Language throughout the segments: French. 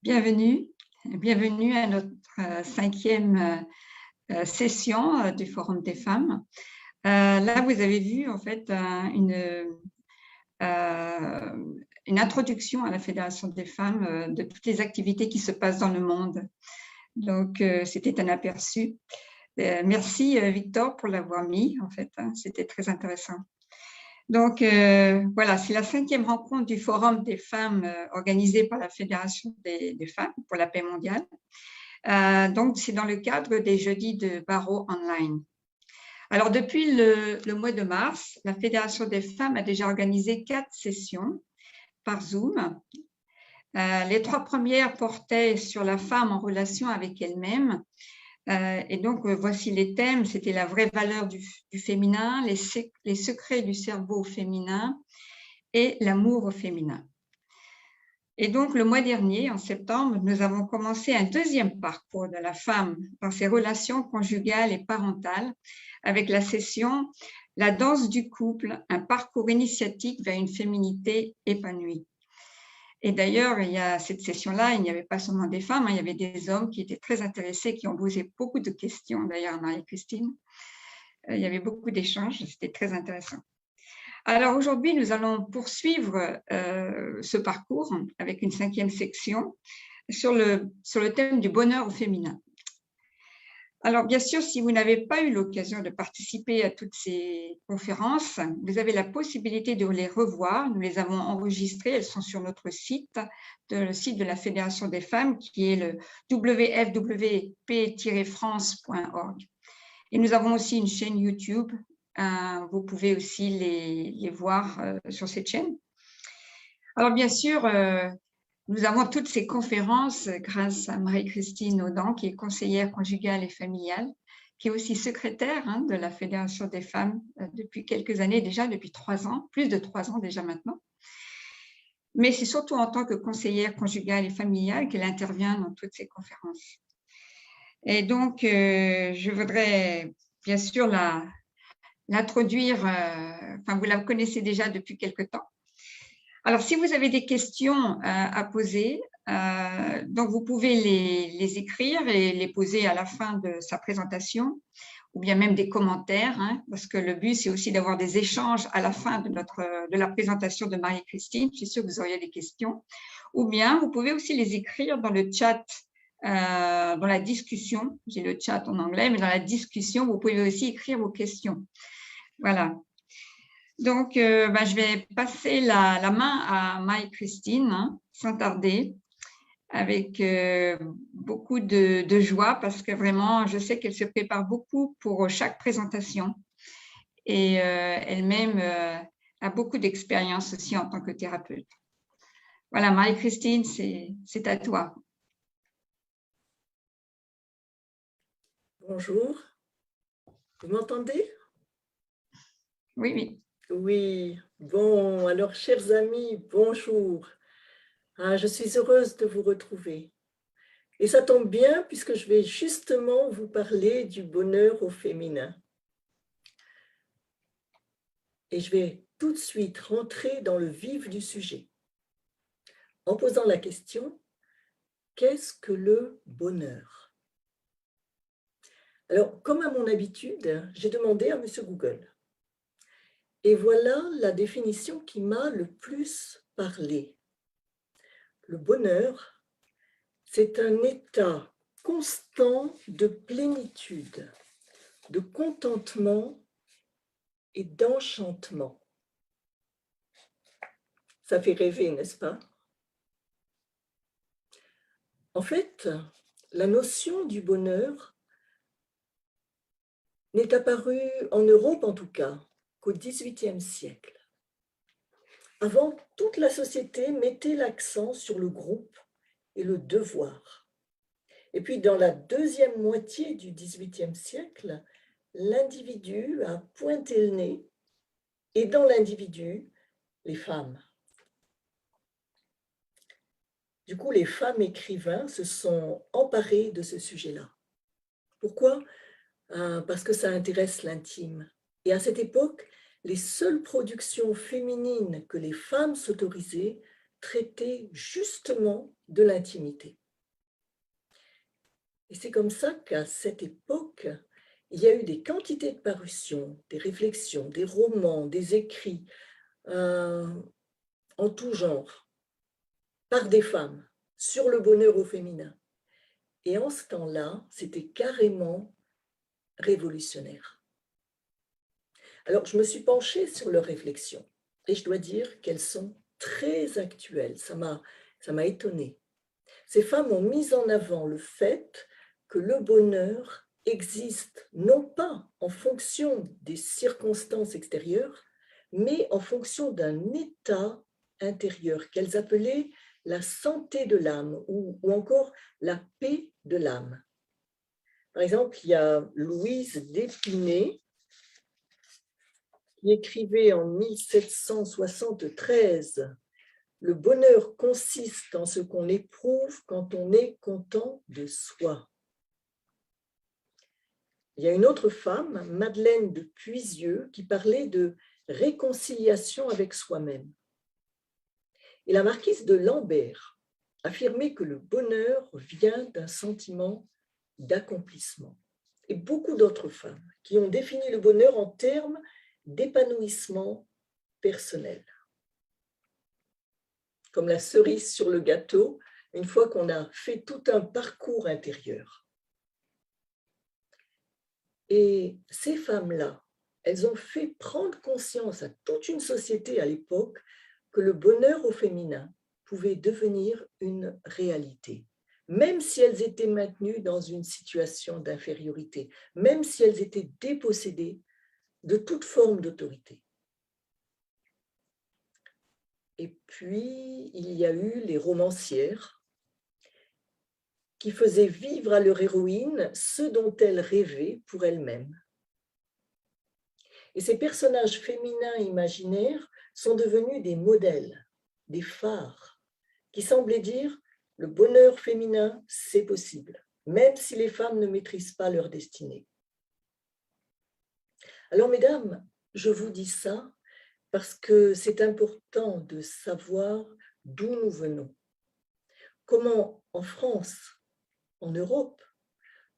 Bienvenue, bienvenue à notre cinquième session du Forum des femmes. Là, vous avez vu en fait une introduction à la Fédération des femmes de toutes les activités qui se passent dans le monde. Donc, c'était un aperçu. Merci Victor pour l'avoir mis, en fait, hein, c'était très intéressant. Donc, voilà, c'est la cinquième rencontre du Forum des femmes organisée par la Fédération des femmes pour la paix mondiale. Donc, c'est dans le cadre des jeudis de barreau online. Alors, depuis le mois de mars, la Fédération des femmes a déjà organisé 4 sessions par Zoom. Les 3 premières portaient sur la femme en relation avec elle-même. Et donc, voici les thèmes. C'était la vraie valeur du féminin, les secrets du cerveau féminin et l'amour au féminin. Et donc, le mois dernier, en septembre, nous avons commencé un deuxième parcours de la femme dans ses relations conjugales et parentales avec la session « La danse du couple, un parcours initiatique vers une féminité épanouie ». Et d'ailleurs, il y a cette session-là, il n'y avait pas seulement des femmes, hein, il y avait des hommes qui étaient très intéressés, qui ont posé beaucoup de questions, d'ailleurs, Marie-Christine. Il y avait beaucoup d'échanges, c'était très intéressant. Alors aujourd'hui, nous allons poursuivre ce parcours avec une 5e section sur le thème du bonheur au féminin. Alors, bien sûr, si vous n'avez pas eu l'occasion de participer à toutes ces conférences, vous avez la possibilité de les revoir. Nous les avons enregistrées, elles sont sur notre site, le site de la Fédération des femmes, qui est le wfwp-france.org. Et nous avons aussi une chaîne YouTube. Vous pouvez aussi les voir sur cette chaîne. Alors, bien sûr, nous avons toutes ces conférences grâce à Marie-Christine Audan, qui est conseillère conjugale et familiale, qui est aussi secrétaire de la Fédération des femmes depuis quelques années déjà, depuis 3 ans, plus de 3 ans déjà maintenant. Mais c'est surtout en tant que conseillère conjugale et familiale qu'elle intervient dans toutes ces conférences. Et donc, je voudrais bien sûr l'introduire, enfin vous la connaissez déjà depuis quelque temps. Alors, si vous avez des questions à poser, donc vous pouvez les écrire et les poser à la fin de sa présentation, ou bien même des commentaires, hein, parce que le but, c'est aussi d'avoir des échanges à la fin de la présentation de Marie-Christine. Je suis sûre que vous auriez des questions. Ou bien, vous pouvez aussi les écrire dans le chat, dans la discussion. J'ai le chat en anglais, mais dans la discussion, vous pouvez aussi écrire vos questions. Voilà. Donc, je vais passer la main à Marie-Christine, hein, sans tarder, avec beaucoup de joie, parce que vraiment, je sais qu'elle se prépare beaucoup pour chaque présentation. Et elle-même a beaucoup d'expérience aussi en tant que thérapeute. Voilà, Marie-Christine, c'est à toi. Bonjour, vous m'entendez? Oui, oui. Oui, bon, alors chers amis, bonjour. Je suis heureuse de vous retrouver. Et ça tombe bien puisque je vais justement vous parler du bonheur au féminin. Et je vais tout de suite rentrer dans le vif du sujet en posant la question, qu'est-ce que le bonheur? Alors, comme à mon habitude, j'ai demandé à Monsieur Google. Et voilà la définition qui m'a le plus parlé. Le bonheur, c'est un état constant de plénitude, de contentement et d'enchantement. Ça fait rêver, n'est-ce pas? En fait, la notion du bonheur n'est apparue, en Europe en tout cas, qu'au XVIIIe siècle. Avant, toute la société mettait l'accent sur le groupe et le devoir. Et puis, dans la deuxième moitié du XVIIIe siècle, l'individu a pointé le nez, et dans l'individu, les femmes. Du coup, les femmes écrivains se sont emparées de ce sujet-là. Pourquoi? Parce que ça intéresse l'intime. Et à cette époque, les seules productions féminines que les femmes s'autorisaient traiter justement de l'intimité. Et c'est comme ça qu'à cette époque, il y a eu des quantités de parutions, des réflexions, des romans, des écrits en tout genre, par des femmes, sur le bonheur au féminin. Et en ce temps-là, c'était carrément révolutionnaire. Alors, je me suis penchée sur leurs réflexions et je dois dire qu'elles sont très actuelles. Ça m'a étonnée. Ces femmes ont mis en avant le fait que le bonheur existe non pas en fonction des circonstances extérieures, mais en fonction d'un état intérieur qu'elles appelaient la santé de l'âme ou encore la paix de l'âme. Par exemple, il y a Louise d'Épinay qui écrivait en 1773 « Le bonheur consiste en ce qu'on éprouve quand on est content de soi ». Il y a une autre femme, Madeleine de Puisieux, qui parlait de réconciliation avec soi-même. Et la marquise de Lambert affirmait que le bonheur vient d'un sentiment d'accomplissement. Et beaucoup d'autres femmes qui ont défini le bonheur en termes d'épanouissement personnel. Comme la cerise sur le gâteau, une fois qu'on a fait tout un parcours intérieur. Et ces femmes-là, elles ont fait prendre conscience à toute une société à l'époque que le bonheur au féminin pouvait devenir une réalité, même si elles étaient maintenues dans une situation d'infériorité, même si elles étaient dépossédées de toute forme d'autorité. Et puis, il y a eu les romancières qui faisaient vivre à leur héroïne ce dont elles rêvaient pour elles-mêmes. Et ces personnages féminins imaginaires sont devenus des modèles, des phares, qui semblaient dire « le bonheur féminin, c'est possible, même si les femmes ne maîtrisent pas leur destinée ». Alors, mesdames, je vous dis ça parce que c'est important de savoir d'où nous venons. Comment, en France, en Europe,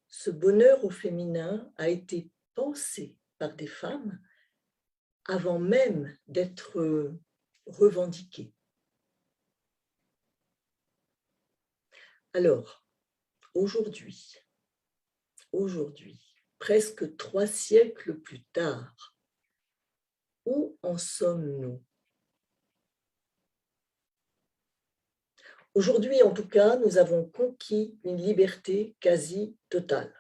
ce bonheur au féminin a été pensé par des femmes avant même d'être revendiqué. Alors, aujourd'hui, presque 3 siècles plus tard, où en sommes-nous? Aujourd'hui, en tout cas, nous avons conquis une liberté quasi totale.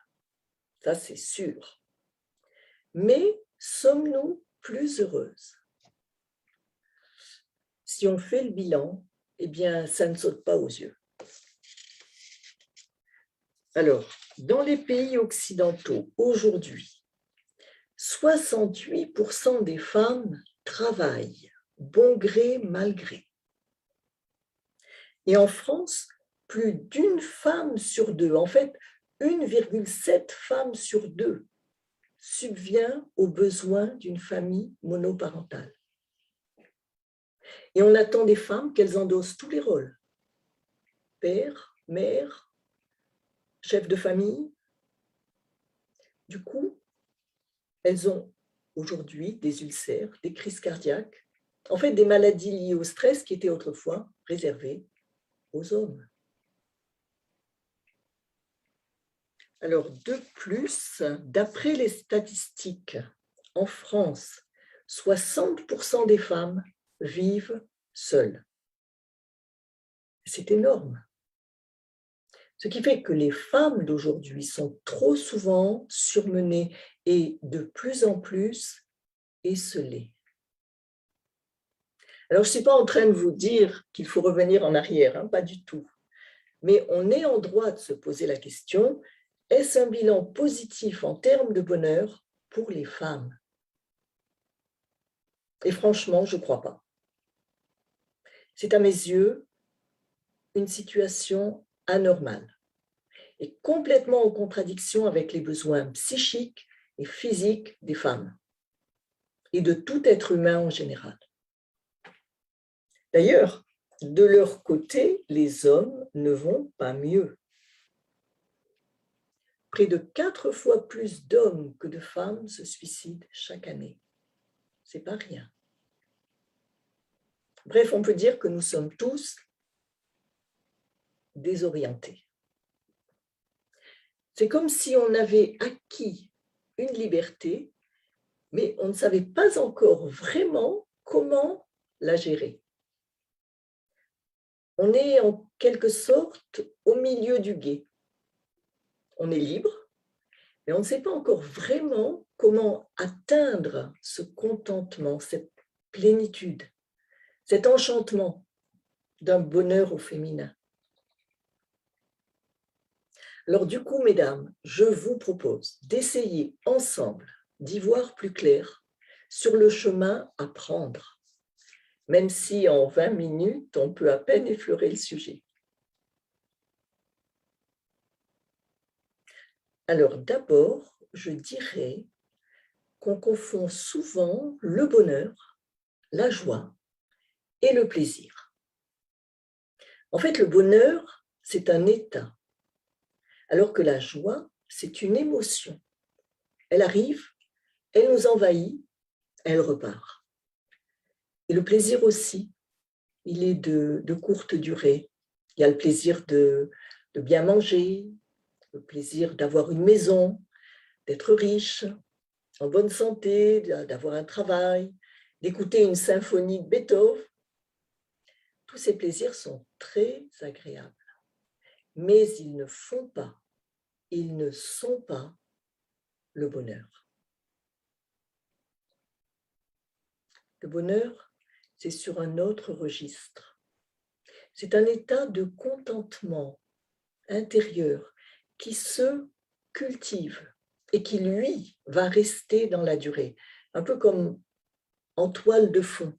Ça, c'est sûr. Mais sommes-nous plus heureuses? Si on fait le bilan, eh bien, ça ne saute pas aux yeux. Alors, dans les pays occidentaux, aujourd'hui, 68% des femmes travaillent, bon gré, mal gré. Et en France, plus d'une femme sur deux, en fait, 1,7 femmes sur 2 subvient aux besoins d'une famille monoparentale. Et on attend des femmes qu'elles endossent tous les rôles. Père, mère, chef de famille. Du coup, elles ont aujourd'hui des ulcères, des crises cardiaques, en fait des maladies liées au stress qui étaient autrefois réservées aux hommes. Alors, de plus, d'après les statistiques, en France, 60% des femmes vivent seules. C'est énorme. Ce qui fait que les femmes d'aujourd'hui sont trop souvent surmenées et de plus en plus esseulées. Alors, je ne suis pas en train de vous dire qu'il faut revenir en arrière, hein, pas du tout. Mais on est en droit de se poser la question, est-ce un bilan positif en termes de bonheur pour les femmes? Et franchement, je ne crois pas. C'est à mes yeux une situation anormale et complètement en contradiction avec les besoins psychiques et physiques des femmes et de tout être humain en général. D'ailleurs, de leur côté, les hommes ne vont pas mieux. Près de 4 fois plus d'hommes que de femmes se suicident chaque année. C'est pas rien. Bref, on peut dire que nous sommes tous désorientés. C'est comme si on avait acquis une liberté, mais on ne savait pas encore vraiment comment la gérer. On est en quelque sorte au milieu du gué. On est libre, mais on ne sait pas encore vraiment comment atteindre ce contentement, cette plénitude, cet enchantement d'un bonheur au féminin. Alors du coup, mesdames, je vous propose d'essayer ensemble d'y voir plus clair sur le chemin à prendre, même si en 20 minutes, on peut à peine effleurer le sujet. Alors d'abord, je dirais qu'on confond souvent le bonheur, la joie et le plaisir. En fait, le bonheur, c'est un état, alors que la joie, c'est une émotion. Elle arrive, elle nous envahit, elle repart. Et le plaisir aussi, il est de courte durée. Il y a le plaisir de bien manger, le plaisir d'avoir une maison, d'être riche, en bonne santé, d'avoir un travail, d'écouter une symphonie de Beethoven. Tous ces plaisirs sont très agréables, mais ils ne font pas, ils ne sont pas le bonheur. Le bonheur, c'est sur un autre registre. C'est un état de contentement intérieur qui se cultive et qui, lui, va rester dans la durée, un peu comme en toile de fond.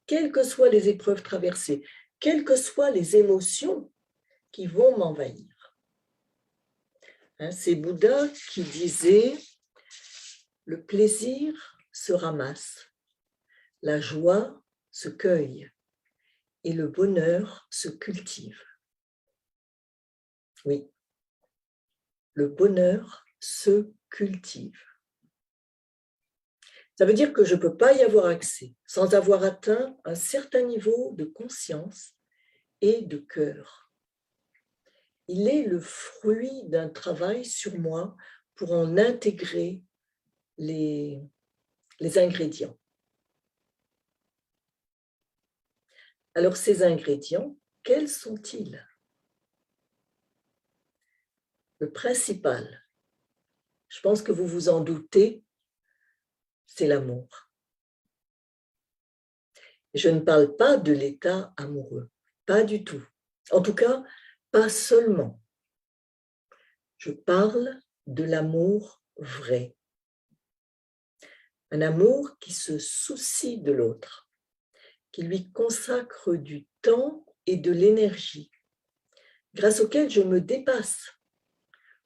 Quelles que soient les épreuves traversées, quelles que soient les émotions qui vont m'envahir. C'est Bouddha qui disait « Le plaisir se ramasse, la joie se cueille et le bonheur se cultive. » Oui, le bonheur se cultive. Ça veut dire que je ne peux pas y avoir accès sans avoir atteint un certain niveau de conscience et de cœur. Il est le fruit d'un travail sur moi pour en intégrer les ingrédients. Alors ces ingrédients, quels sont-ils? Le principal, je pense que vous vous en doutez, c'est l'amour. Je ne parle pas de l'état amoureux, pas du tout. En tout cas, pas seulement. Je parle de l'amour vrai. Un amour qui se soucie de l'autre, qui lui consacre du temps et de l'énergie, grâce auquel je me dépasse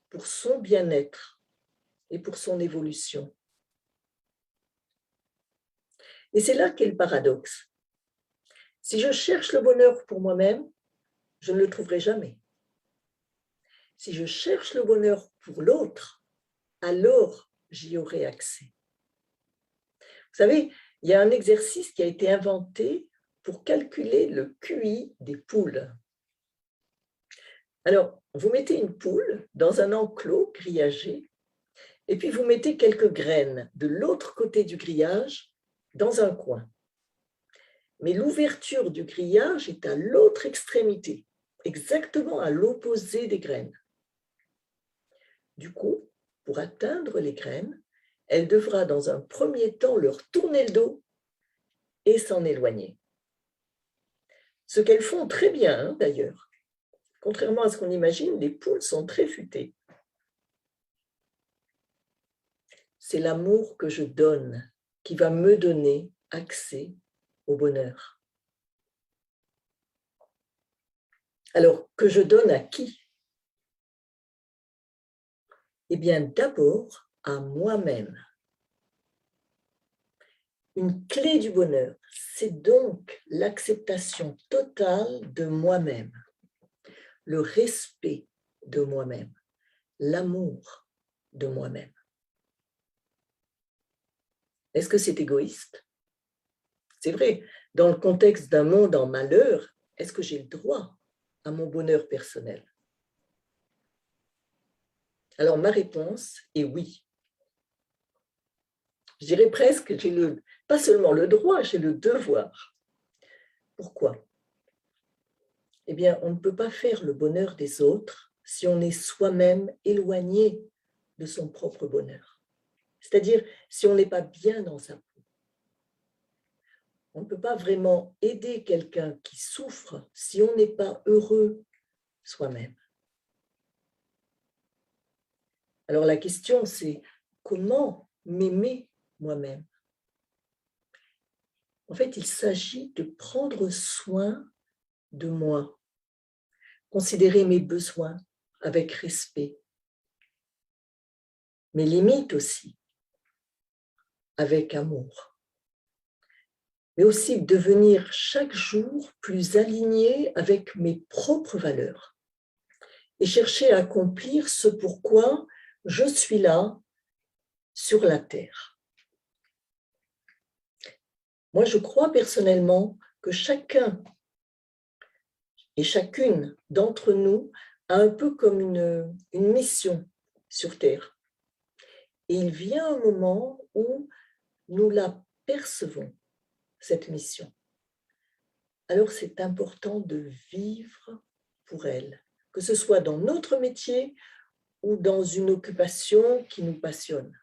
pour son bien-être et pour son évolution. Et c'est là qu'est le paradoxe. Si je cherche le bonheur pour moi-même, je ne le trouverai jamais. Si je cherche le bonheur pour l'autre, alors j'y aurai accès. Vous savez, il y a un exercice qui a été inventé pour calculer le QI des poules. Alors, vous mettez une poule dans un enclos grillagé et puis vous mettez quelques graines de l'autre côté du grillage dans un coin. Mais l'ouverture du grillage est à l'autre extrémité, exactement à l'opposé des graines. Du coup, pour atteindre les graines, elle devra dans un premier temps leur tourner le dos et s'en éloigner. Ce qu'elles font très bien, d'ailleurs. Contrairement à ce qu'on imagine, les poules sont très futées. C'est l'amour que je donne qui va me donner accès au bonheur. Alors, que je donne à qui? Eh bien, d'abord à moi-même. Une clé du bonheur, c'est donc l'acceptation totale de moi-même, le respect de moi-même, l'amour de moi-même. Est-ce que c'est égoïste? C'est vrai, dans le contexte d'un monde en malheur, est-ce que j'ai le droit à mon bonheur personnel? Alors ma réponse est oui. Je dirais presque, pas seulement le droit, j'ai le devoir. Pourquoi? Eh bien, on ne peut pas faire le bonheur des autres si on est soi-même éloigné de son propre bonheur. C'est-à-dire si on n'est pas bien dans sa peau. On ne peut pas vraiment aider quelqu'un qui souffre si on n'est pas heureux soi-même. Alors la question, c'est comment m'aimer moi-même? En fait, il s'agit de prendre soin de moi, considérer mes besoins avec respect, mes limites aussi, avec amour, mais aussi devenir chaque jour plus aligné avec mes propres valeurs et chercher à accomplir ce pourquoi je suis là sur la terre. Moi, je crois personnellement que chacun et chacune d'entre nous a un peu comme une mission sur terre. Et il vient un moment où nous la percevons, cette mission. Alors c'est important de vivre pour elle, que ce soit dans notre métier ou dans une occupation qui nous passionne.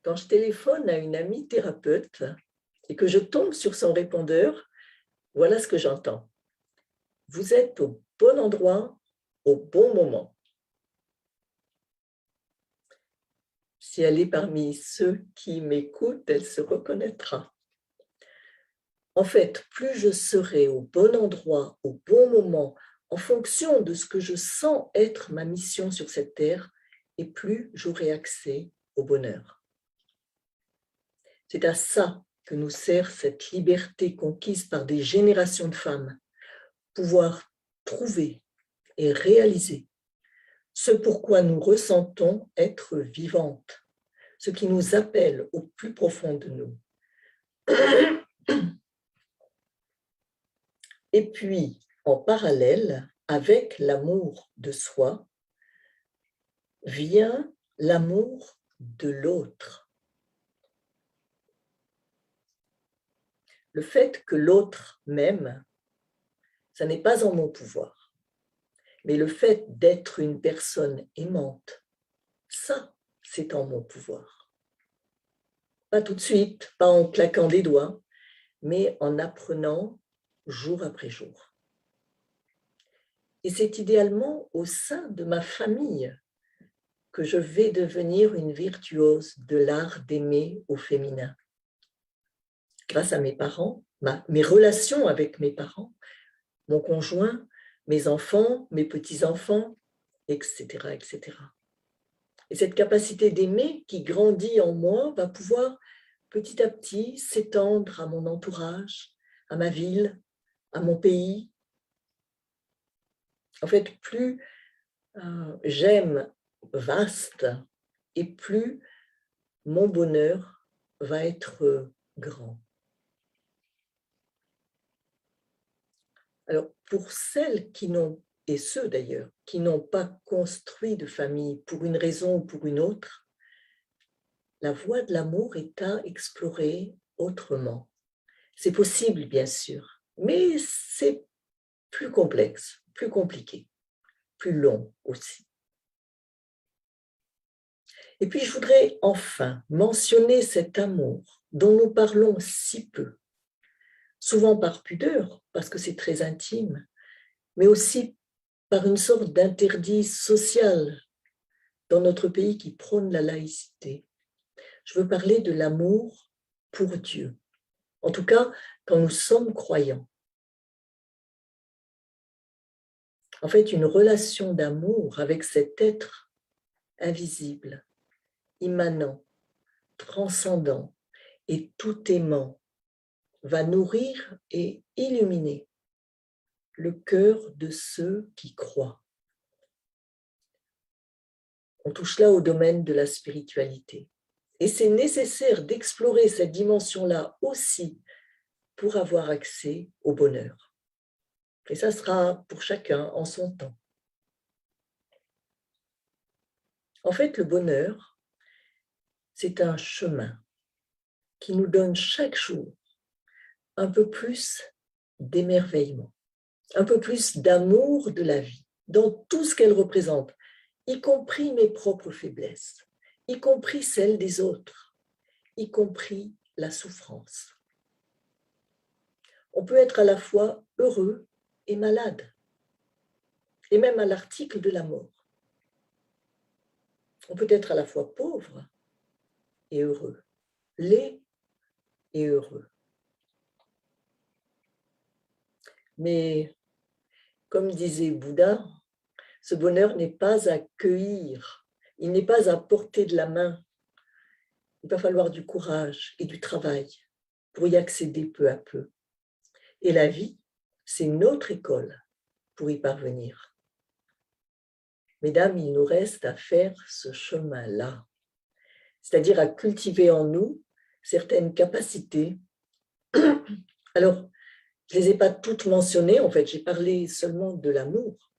Quand je téléphone à une amie thérapeute et que je tombe sur son répondeur, voilà ce que j'entends. Vous êtes au bon endroit, au bon moment. Si elle est parmi ceux qui m'écoutent, elle se reconnaîtra. En fait, plus je serai au bon endroit, au bon moment, en fonction de ce que je sens être ma mission sur cette terre, et plus j'aurai accès au bonheur. C'est à ça que nous sert cette liberté conquise par des générations de femmes, pouvoir trouver et réaliser ce pourquoi nous ressentons être vivantes, ce qui nous appelle au plus profond de nous. Et puis, en parallèle, avec l'amour de soi, vient l'amour de l'autre. Le fait que l'autre m'aime, ça n'est pas en mon pouvoir. Mais le fait d'être une personne aimante, ça, c'est en mon pouvoir. Pas tout de suite, pas en claquant des doigts, mais en apprenant jour après jour. Et c'est idéalement au sein de ma famille que je vais devenir une virtuose de l'art d'aimer au féminin. Grâce à mes parents, mes relations avec mes parents, mon conjoint, mes enfants, mes petits-enfants, etc., etc. Et cette capacité d'aimer qui grandit en moi va pouvoir petit à petit s'étendre à mon entourage, à ma ville, à mon pays. En fait, plus j'aime vaste et plus mon bonheur va être grand. Alors, pour celles qui n'ont, et ceux d'ailleurs, qui n'ont pas construit de famille pour une raison ou pour une autre, la voie de l'amour est à explorer autrement. C'est possible, bien sûr, mais c'est plus complexe, plus compliqué, plus long aussi. Et puis, je voudrais enfin mentionner cet amour dont nous parlons si peu, souvent par pudeur, parce que c'est très intime, mais aussi par une sorte d'interdit social dans notre pays qui prône la laïcité. Je veux parler de l'amour pour Dieu, en tout cas quand nous sommes croyants. En fait, une relation d'amour avec cet être invisible, immanent, transcendant et tout aimant va nourrir et illuminer le cœur de ceux qui croient. On touche là au domaine de la spiritualité. Et c'est nécessaire d'explorer cette dimension-là aussi pour avoir accès au bonheur. Et ça sera pour chacun en son temps. En fait, le bonheur, c'est un chemin qui nous donne chaque jour un peu plus d'émerveillement, un peu plus d'amour de la vie, dans tout ce qu'elle représente, y compris mes propres faiblesses, y compris celles des autres, y compris la souffrance. On peut être à la fois heureux et malade, et même à l'article de la mort. On peut être à la fois pauvre et heureux, laid et heureux. Mais comme disait Bouddha, ce bonheur n'est pas à cueillir, il n'est pas à portée de la main. Il va falloir du courage et du travail pour y accéder peu à peu. Et la vie, c'est notre école pour y parvenir. Mesdames, il nous reste à faire ce chemin-là, c'est-à-dire à cultiver en nous certaines capacités. Alors, je ne les ai pas toutes mentionnées, en fait, j'ai parlé seulement de l'amour,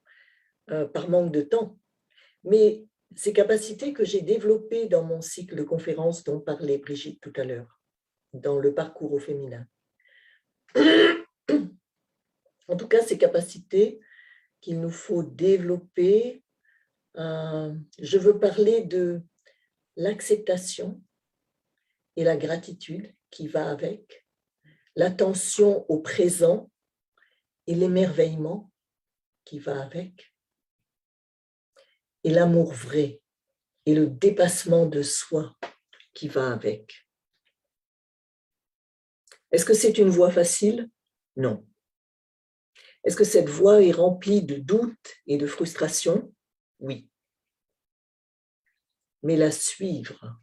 par manque de temps. Mais ces capacités que j'ai développées dans mon cycle de conférences dont parlait Brigitte tout à l'heure, dans le parcours au féminin. En tout cas, ces capacités qu'il nous faut développer, je veux parler de l'acceptation et la gratitude qui va avec, l'attention au présent et l'émerveillement qui va avec, et l'amour vrai et le dépassement de soi qui va avec. Est-ce que c'est une voie facile? Non. Est-ce que cette voie est remplie de doutes et de frustrations? Oui. Mais la suivre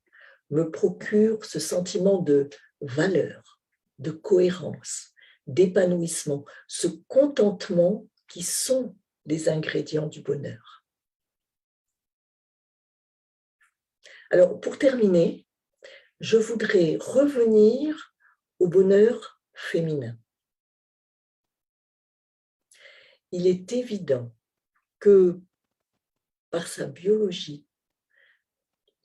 me procure ce sentiment de valeur, de cohérence, d'épanouissement, ce contentement qui sont des ingrédients du bonheur. Alors, pour terminer, je voudrais revenir au bonheur féminin. Il est évident que, par sa biologie,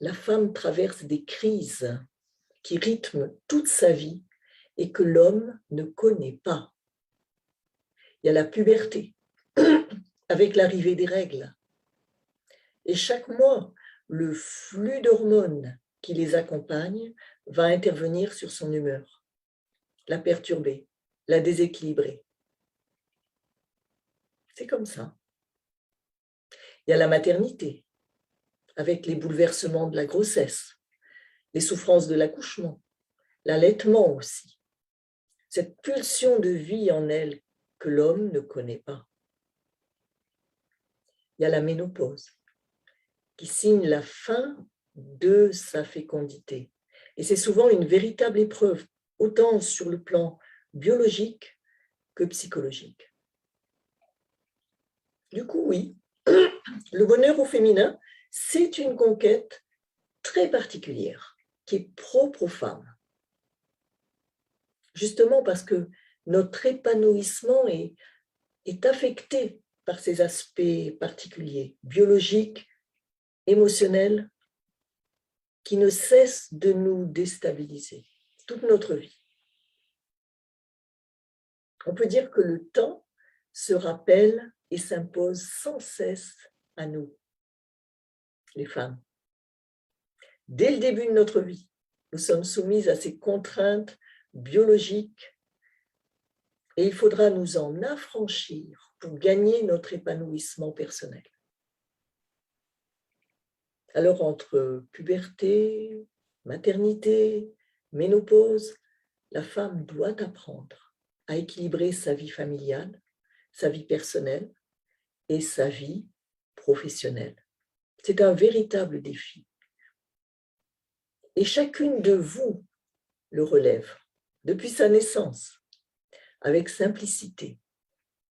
la femme traverse des crises qui rythment toute sa vie et que l'homme ne connaît pas. Il y a la puberté, avec l'arrivée des règles. Et chaque mois, le flux d'hormones qui les accompagne va intervenir sur son humeur, la perturber, la déséquilibrer. C'est comme ça. Il y a la maternité, avec les bouleversements de la grossesse, les souffrances de l'accouchement, l'allaitement aussi. Cette pulsion de vie en elle que l'homme ne connaît pas. Il y a la ménopause, qui signe la fin de sa fécondité. Et c'est souvent une véritable épreuve, autant sur le plan biologique que psychologique. Du coup, oui, le bonheur au féminin, c'est une conquête très particulière, qui est propre aux femmes. Justement parce que notre épanouissement est affecté par ces aspects particuliers, biologiques, émotionnels, qui ne cessent de nous déstabiliser toute notre vie. On peut dire que le temps se rappelle et s'impose sans cesse à nous, les femmes. Dès le début de notre vie, nous sommes soumises à ces contraintes biologiques et il faudra nous en affranchir pour gagner notre épanouissement personnel. Alors, entre puberté, maternité, ménopause, la femme doit apprendre à équilibrer sa vie familiale, sa vie personnelle et sa vie professionnelle. C'est un véritable défi. Et chacune de vous le relève depuis sa naissance, avec simplicité,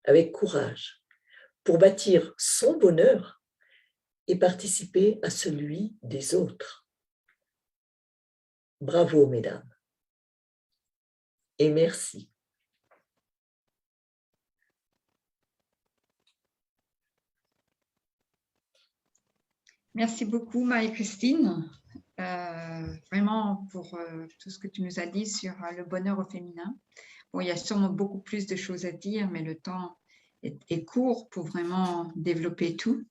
avec courage, pour bâtir son bonheur et participer à celui des autres. Bravo, mesdames. Et merci. Merci beaucoup, Marie-Christine, vraiment pour tout ce que tu nous as dit sur le bonheur au féminin. Bon, il y a sûrement beaucoup plus de choses à dire, mais le temps est court pour vraiment développer tout.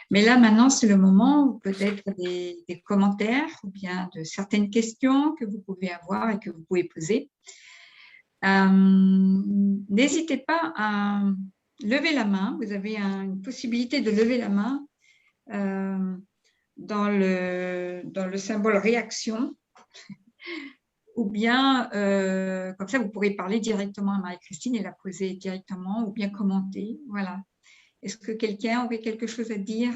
Mais là, maintenant, c'est le moment où peut-être des commentaires ou bien de certaines questions que vous pouvez avoir et que vous pouvez poser. N'hésitez pas à lever la main. Vous avez une possibilité de lever la main dans le symbole réaction, ou bien comme ça vous pourrez parler directement à Marie-Christine et la poser directement, ou bien commenter. Voilà. Est-ce que quelqu'un aurait quelque chose à dire?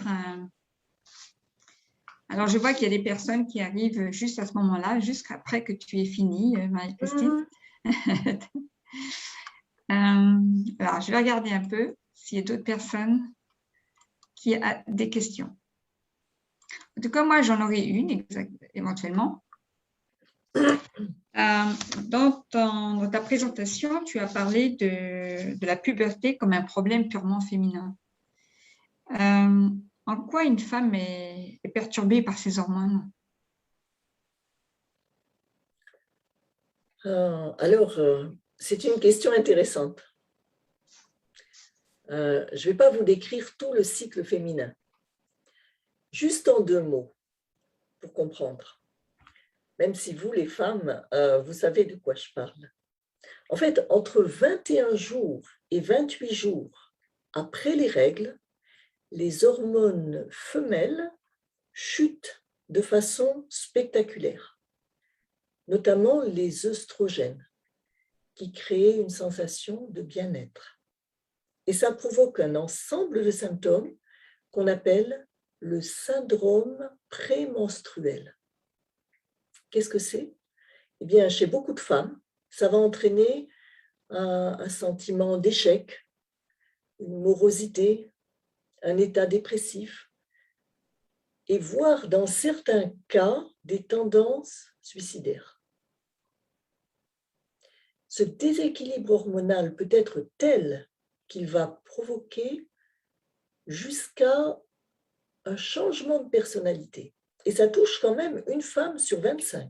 Alors je vois qu'il y a des personnes qui arrivent juste à ce moment-là, juste après que tu aies fini, Marie-Christine. Alors je vais regarder un peu s'il y a d'autres personnes qui ont des questions. En tout cas, moi, j'en aurais une éventuellement. Dans ta présentation, tu as parlé de la puberté comme un problème purement féminin. En quoi une femme est perturbée par ses hormones? Alors, c'est une question intéressante. Je ne vais pas vous décrire tout le cycle féminin. Juste en 2 mots, pour comprendre. Même si vous, les femmes, vous savez de quoi je parle. En fait, entre 21 jours et 28 jours après les règles, les hormones femelles chutent de façon spectaculaire, notamment les œstrogènes, qui créent une sensation de bien-être. Et ça provoque un ensemble de symptômes qu'on appelle le syndrome prémenstruel. Qu'est-ce que c'est? Eh bien, chez beaucoup de femmes, ça va entraîner un sentiment d'échec, une morosité, un état dépressif, et voire dans certains cas des tendances suicidaires. Ce déséquilibre hormonal peut être tel qu'il va provoquer jusqu'à un changement de personnalité. Et ça touche quand même une femme sur 25.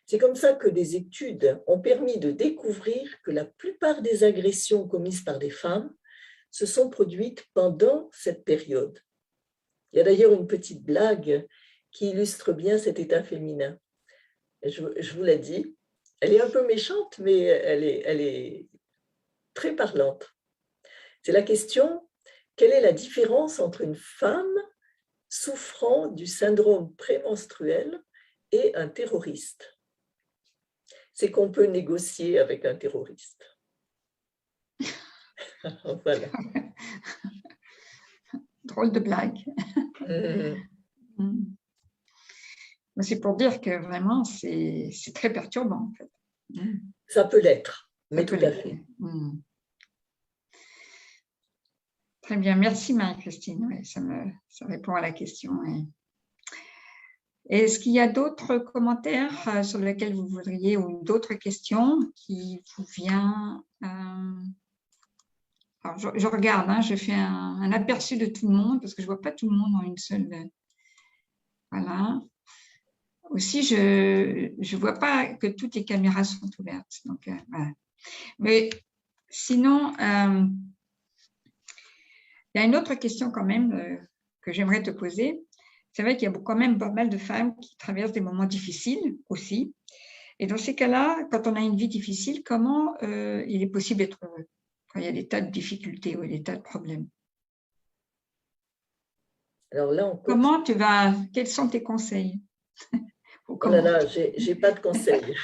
C'est comme ça que des études ont permis de découvrir que la plupart des agressions commises par des femmes se sont produites pendant cette période. Il y a d'ailleurs une petite blague qui illustre bien cet état féminin. Je vous l'ai dit, elle est un peu méchante, mais elle est très parlante. C'est la question, quelle est la différence entre une femme souffrant du syndrome prémenstruel et un terroriste? C'est qu'on peut négocier avec un terroriste. Voilà. Drôle de blague. C'est pour dire que vraiment, c'est très perturbant, en fait. Ça peut l'être, mais tout à fait. Très bien, merci Marie-Christine. Ouais, ça répond à la question. Ouais. Est-ce qu'il y a d'autres commentaires sur lesquels vous voudriez, ou d'autres questions qui vous viennent? Alors, je regarde, hein, je fais un aperçu de tout le monde parce que je ne vois pas tout le monde en une seule. Voilà. Aussi, je ne vois pas que toutes les caméras sont ouvertes. Donc, voilà. Mais sinon, il y a une autre question quand même que j'aimerais te poser. C'est vrai qu'il y a quand même pas mal de femmes qui traversent des moments difficiles aussi. Et dans ces cas-là, quand on a une vie difficile, comment il est possible d'être heureux quand il y a des tas de difficultés ou des tas de problèmes? Alors là, quels sont tes conseils? Oh là là, j'ai pas de conseils.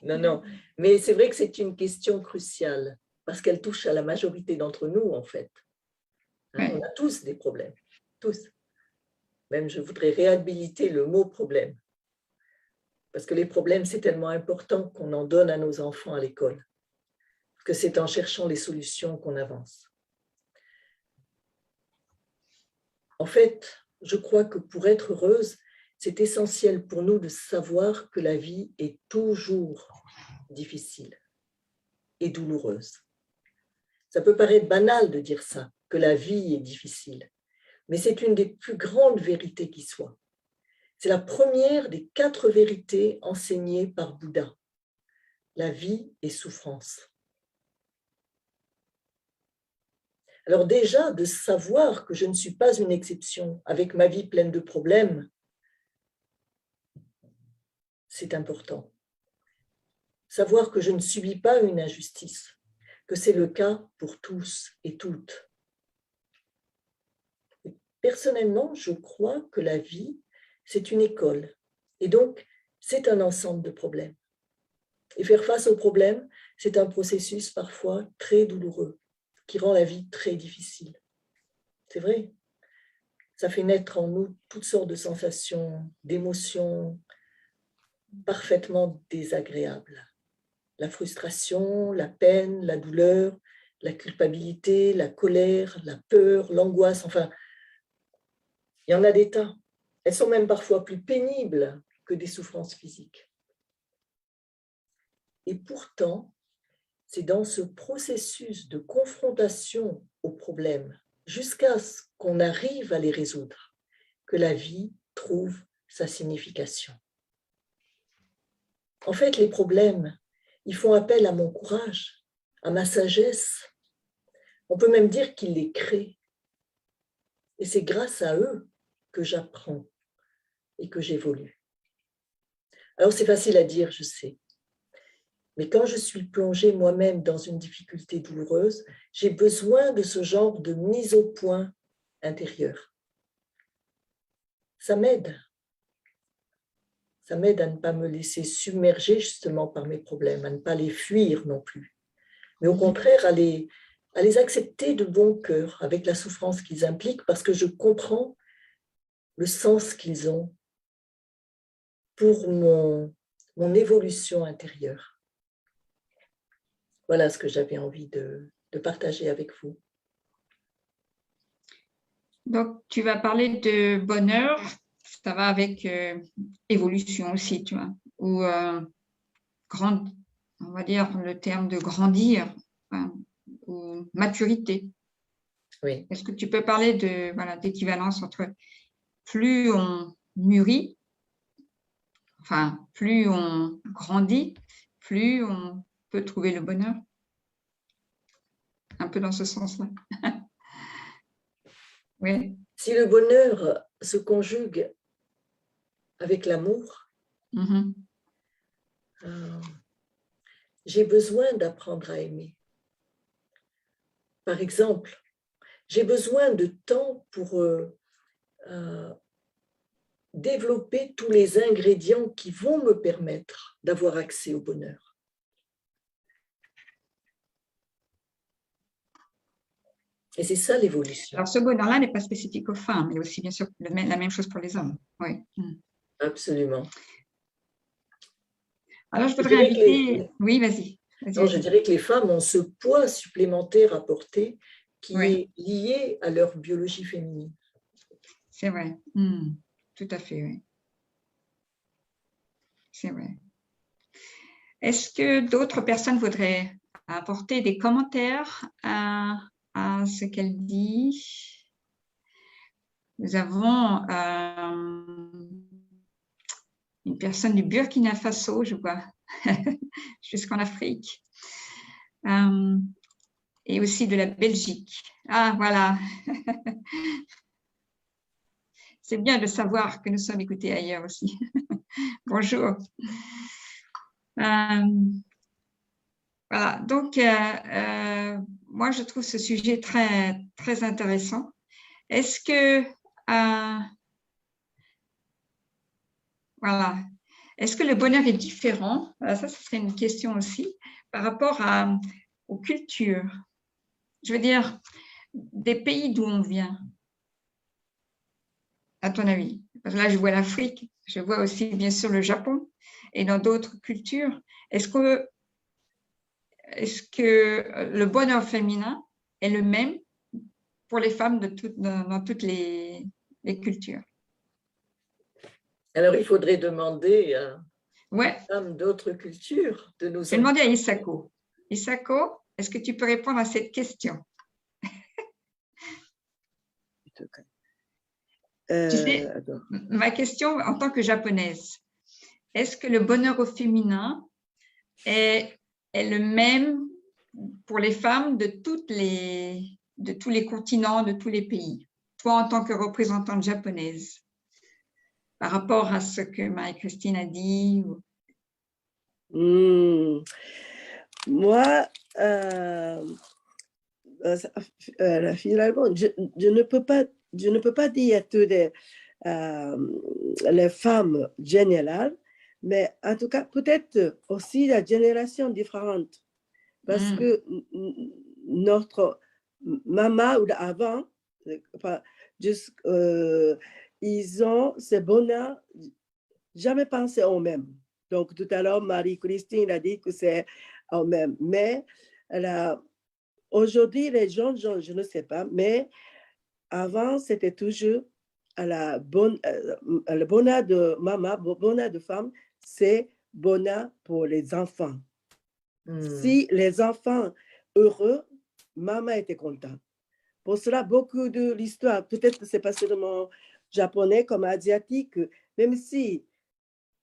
Non. Mais c'est vrai que c'est une question cruciale parce qu'elle touche à la majorité d'entre nous, en fait. On a tous des problèmes. tous. Même, je voudrais réhabiliter le mot problème. Parce que les problèmes, c'est tellement important qu'on en donne à nos enfants à l'école. Que c'est en cherchant les solutions qu'on avance. En fait, je crois que pour être heureuse, c'est essentiel pour nous de savoir que la vie est toujours difficile et douloureuse. Ça peut paraître banal de dire ça, que la vie est difficile, mais c'est une des plus grandes vérités qui soit. C'est la première des 4 vérités enseignées par Bouddha. La vie est souffrance. Alors déjà, de savoir que je ne suis pas une exception avec ma vie pleine de problèmes, c'est important. Savoir que je ne subis pas une injustice, que c'est le cas pour tous et toutes. Personnellement, je crois que la vie, c'est une école. Et donc, c'est un ensemble de problèmes. Et faire face aux problèmes, c'est un processus parfois très douloureux, qui rend la vie très difficile. C'est vrai. Ça fait naître en nous toutes sortes de sensations, d'émotions parfaitement désagréables. La frustration, la peine, la douleur, la culpabilité, la colère, la peur, l'angoisse, enfin, il y en a des tas. Elles sont même parfois plus pénibles que des souffrances physiques. Et pourtant, c'est dans ce processus de confrontation aux problèmes, jusqu'à ce qu'on arrive à les résoudre, que la vie trouve sa signification. En fait, les problèmes, ils font appel à mon courage, à ma sagesse. On peut même dire qu'ils les créent. Et c'est grâce à eux que j'apprends et que j'évolue. Alors c'est facile à dire, je sais. Mais quand je suis plongée moi-même dans une difficulté douloureuse, j'ai besoin de ce genre de mise au point intérieure. Ça m'aide. Ça m'aide à ne pas me laisser submerger justement par mes problèmes, à ne pas les fuir non plus, mais au contraire à les accepter de bon cœur avec la souffrance qu'ils impliquent parce que je comprends le sens qu'ils ont pour mon évolution intérieure. Voilà ce que j'avais envie de partager avec vous. Donc, tu vas parler de bonheur, ça va avec évolution aussi, tu vois, ou on va dire le terme de grandir, enfin, ou maturité. Oui. Est-ce que tu peux parler de d'équivalence entre plus on mûrit, enfin, plus on grandit, plus on peut trouver le bonheur? Un peu dans ce sens-là. Oui. Si le bonheur se conjugue avec l'amour, j'ai besoin d'apprendre à aimer. Par exemple, j'ai besoin de temps pour développer tous les ingrédients qui vont me permettre d'avoir accès au bonheur. Et c'est ça l'évolution. Alors, ce bonheur-là n'est pas spécifique aux femmes, mais aussi, bien sûr, la même chose pour les hommes. Oui. Absolument. Alors, je voudrais inviter… Oui, vas-y. Non, je dirais que les femmes ont ce poids supplémentaire à porter qui est lié à leur biologie féminine. C'est vrai. Tout à fait, oui. C'est vrai. Est-ce que d'autres personnes voudraient apporter des commentaires à ce qu'elle dit? Nous avons une personne du Burkina Faso, je vois, jusqu'en Afrique, et aussi de la Belgique. Ah, voilà. C'est bien de savoir que nous sommes écoutés ailleurs aussi. Bonjour. Voilà, donc moi je trouve ce sujet très, très intéressant. Est-ce que, voilà, est-ce que le bonheur est différent? Ça, ce serait une question aussi par rapport aux cultures. Je veux dire, des pays d'où on vient. à ton avis? Parce que là, je vois l'Afrique, je vois aussi bien sûr le Japon et dans d'autres cultures. Est-ce que, est-ce que le bonheur féminin est le même pour les femmes dans toutes les cultures? Alors, il faudrait demander à Ouais, des femmes d'autres cultures de nous je vais en demander à parler. Isako. Isako, est-ce que tu peux répondre à cette question? Tu sais, Attends. ma question en tant que japonaise, est-ce que le bonheur au féminin est le même pour les femmes de tous les continents, de tous les pays? Toi, en tant que représentante japonaise, par rapport à ce que Marie-Christine a dit. Moi, finalement, je ne peux pas dire que les femmes générales, mais en tout cas, peut-être aussi la génération différente. Parce que notre maman ou avant, ils ont ce bonheur, jamais pensé au même. Donc, tout à l'heure, Marie-Christine a dit que c'est au même. Mais aujourd'hui, les jeunes gens, je ne sais pas, mais avant, c'était toujours le bonheur de maman, le bonheur de femme, c'est bonheur pour les enfants. Si les enfants heureux, maman était contente. Pour cela, beaucoup de l'histoire, peut-être que c'est pas seulement japonais comme asiatique, même si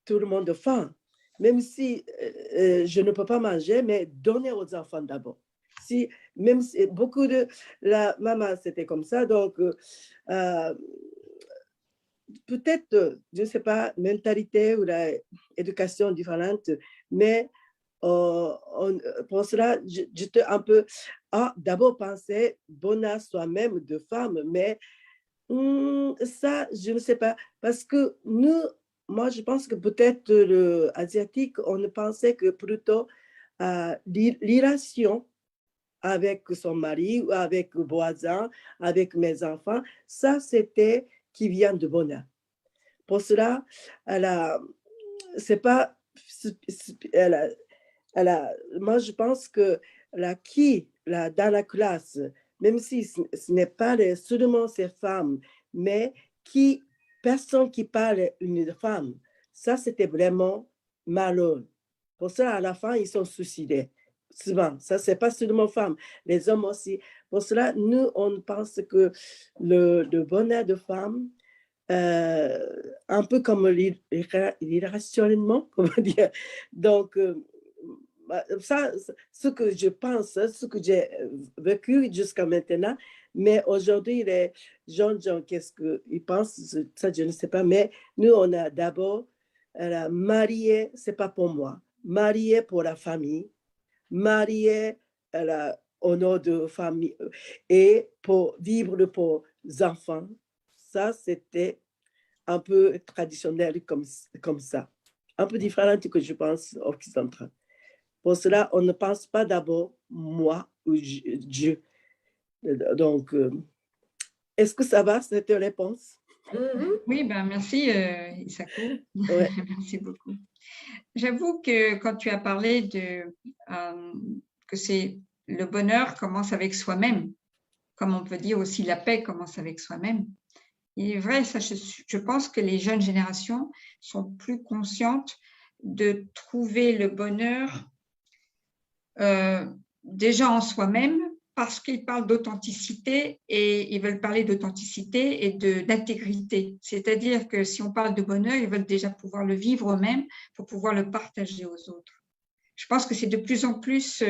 tout le monde a faim, même si je ne peux pas manger, mais donner aux enfants d'abord. Si, même si, beaucoup de la maman, c'était comme ça, donc peut-être, je ne sais pas, mentalité ou l'éducation différente, mais pour cela, j'étais un peu, d'abord penser bonheur soi-même de femme, mais ça, je ne sais pas, parce que nous, moi, je pense que peut-être le asiatique, on ne pensait que plutôt à l'irration avec son mari ou avec le voisin, avec mes enfants, ça, c'était qui vient de bonheur. Pour cela, c'est pas, moi, je pense que dans la classe, même si ce n'est pas seulement ces femmes, mais personne qui parle une femme, ça, c'était vraiment malheureux. Pour ça, à la fin, ils sont suicidés. Souvent, ça, c'est pas seulement femmes, les hommes aussi. Pour cela, nous, on pense que le bonheur de femmes, un peu comme l'irrationnement, comment dire. Donc, ça, ce que je pense, ce que j'ai vécu jusqu'à maintenant, mais aujourd'hui, les jeunes gens, qu'est-ce qu'ils pensent, ça, je ne sais pas, mais nous, on a d'abord marié, c'est pas pour moi, marié pour la famille, marié au nom de famille et pour vivre pour les enfants. Ça, c'était un peu traditionnel comme ça, un peu différent que je pense occidental. Pour cela, on ne pense pas d'abord moi ou Dieu. Donc, est-ce que ça va, cette réponse? Oui, ben merci Isako. Ouais. Merci beaucoup. J'avoue que quand tu as parlé que c'est le bonheur commence avec soi-même, comme on peut dire aussi la paix commence avec soi-même. Il est vrai, ça, je pense que les jeunes générations sont plus conscientes de trouver le bonheur déjà en soi-même parce qu'ils parlent d'authenticité et ils veulent parler d'authenticité et d'intégrité. C'est-à-dire que si on parle de bonheur, ils veulent déjà pouvoir le vivre eux-mêmes pour pouvoir le partager aux autres. Je pense que c'est de plus en plus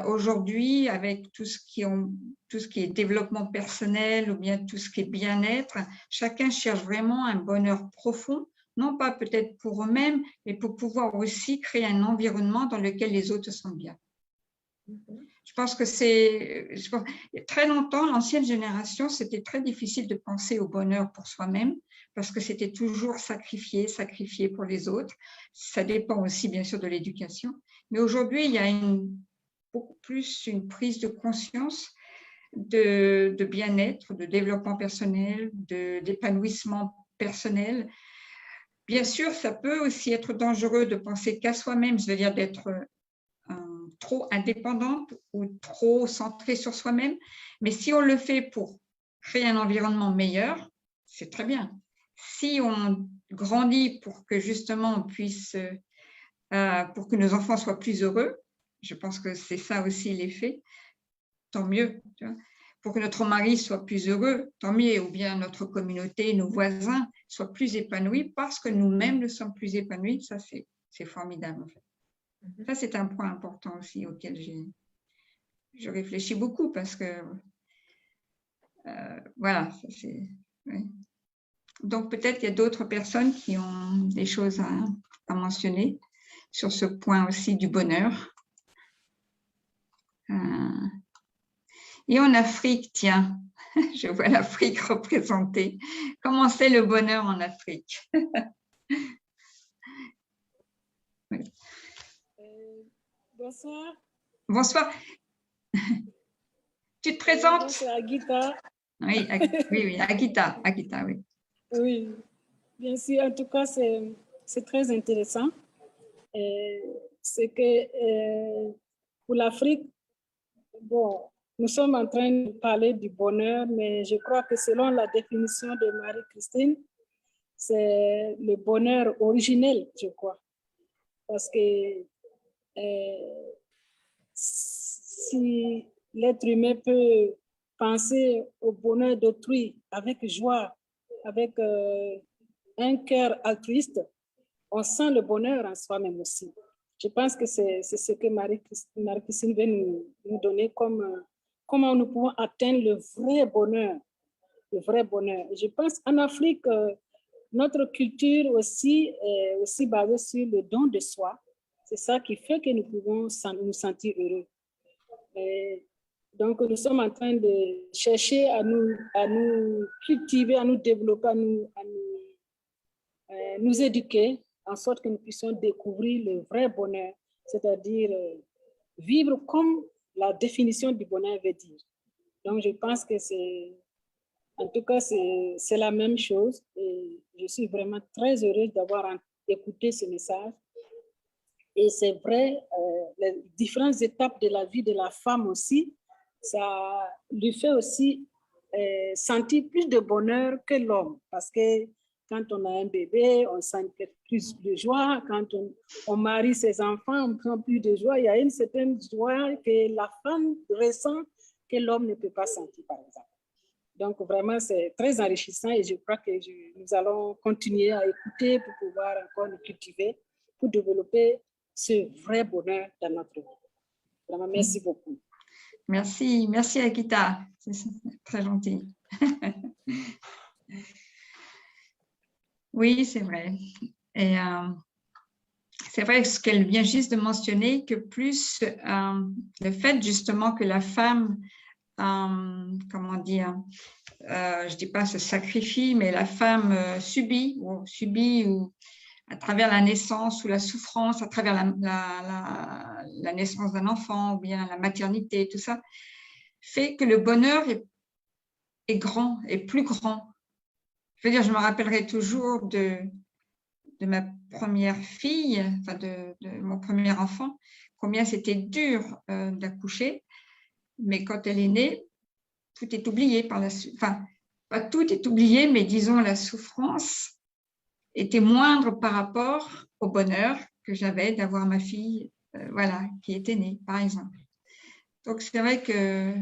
aujourd'hui, avec tout ce qui est développement personnel ou bien tout ce qui est bien-être, chacun cherche vraiment un bonheur profond, non pas peut-être pour eux-mêmes, mais pour pouvoir aussi créer un environnement dans lequel les autres sont bien. Je pense que très longtemps, l'ancienne génération, c'était très difficile de penser au bonheur pour soi-même parce que c'était toujours sacrifier pour les autres. Ça dépend aussi, bien sûr, de l'éducation. Mais aujourd'hui, il y a beaucoup plus une prise de conscience de bien-être, de développement personnel, d'épanouissement personnel. Bien sûr, ça peut aussi être dangereux de penser qu'à soi-même, c'est-à-dire d'être trop indépendante ou trop centrée sur soi-même. Mais si on le fait pour créer un environnement meilleur, c'est très bien. Si on grandit pour que justement on puisse, pour que nos enfants soient plus heureux, je pense que c'est ça aussi l'effet, tant mieux. Tu vois. Pour que notre mari soit plus heureux, tant mieux, ou bien notre communauté, nos voisins soient plus épanouis parce que nous-mêmes nous sommes plus épanouis, ça c'est formidable en fait. Ça c'est un point important aussi auquel je réfléchis beaucoup parce que voilà, oui. Donc peut-être qu'il y a d'autres personnes qui ont des choses à mentionner sur ce point aussi du bonheur. Et en Afrique, tiens, je vois l'Afrique représentée. Comment c'est le bonheur en Afrique? Oui. Bonsoir. Bonsoir. Tu te présentes? C'est Agita. Oui, oui, Agita, oui. Oui, bien sûr. En tout cas, c'est très intéressant. C'est que pour l'Afrique, bon, nous sommes en train de parler du bonheur, mais je crois que selon la définition de Marie-Christine, c'est le bonheur originel, je crois. Parce que si l'être humain peut penser au bonheur d'autrui avec joie, avec un cœur altruiste, on sent le bonheur en soi-même aussi. Je pense que c'est ce que Marie-Christine veut nous donner comme comment nous pouvons atteindre le vrai bonheur. Le vrai bonheur. Je pense en Afrique, notre culture aussi est aussi basée sur le don de soi. C'est ça qui fait que nous pouvons nous sentir heureux. Et donc, nous sommes en train de chercher à nous cultiver, à nous développer, à nous éduquer, en sorte que nous puissions découvrir le vrai bonheur, c'est-à-dire vivre comme la définition du bonheur veut dire. Donc, je pense que en tout cas, c'est la même chose. Et je suis vraiment très heureuse d'avoir écouté ce message. Et c'est vrai, les différentes étapes de la vie de la femme aussi, ça lui fait aussi sentir plus de bonheur que l'homme. Parce que quand on a un bébé, on sent plus de joie. Quand on marie ses enfants, on prend plus de joie. Il y a une certaine joie que la femme ressent que l'homme ne peut pas sentir, par exemple. Donc, vraiment, c'est très enrichissant et je crois que nous allons continuer à écouter pour pouvoir encore nous cultiver, pour développer ce vrai bonheur dans notre vie. Vraiment, merci beaucoup. Merci Akita, c'est très gentil. Oui, c'est vrai. Et c'est vrai ce qu'elle vient juste de mentionner, que plus le fait justement que la femme, comment dire, je ne dis pas se sacrifie, mais la femme subit ou à travers la naissance ou la souffrance, à travers la naissance d'un enfant ou bien la maternité, tout ça, fait que le bonheur est grand, est plus grand. Je veux dire, je me rappellerai toujours de ma première fille, enfin de mon premier enfant, combien c'était dur d'accoucher, mais quand elle est née, tout est oublié par la suite. Enfin, pas tout est oublié, mais disons la souffrance était moindre par rapport au bonheur que j'avais d'avoir ma fille, voilà, qui était née, par exemple. Donc c'est vrai que